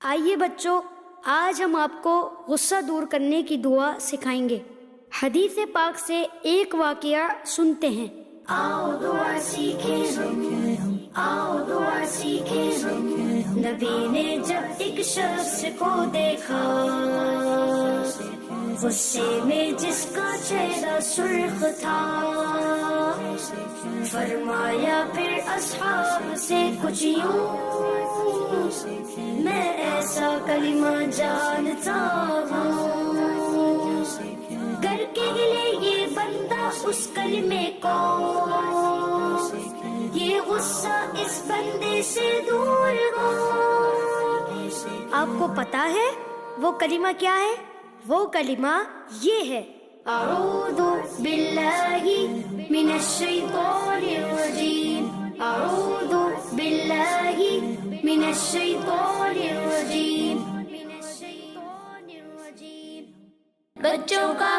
آئیے بچوں، آج ہم آپ کو غصہ دور کرنے کی دعا سکھائیں گے۔ حدیث پاک سے ایک واقعہ سنتے ہیں۔ آؤ دعا سیکھیں ہم، آؤ دعا سیکھیں ہم۔ نبی نے جب ایک شخص کو دیکھا، غصے میں جس کا چہرہ سرخ تھا، فرمایا پھر اصحاب سے کچھ یوں، میں ایسا کلمہ جانتا ہوں، کر کے گلے یہ بندہ اس کلمے کو، یہ غصہ اس بندے سے دور ہو۔ آپ کو پتا ہے وہ کلمہ کیا ہے؟ وہ کلمہ یہ ہے، اعوذ باللہ من الشیطان الرجیم، اعوذ باللہ من الشیطان الرجیم۔ بچوں کا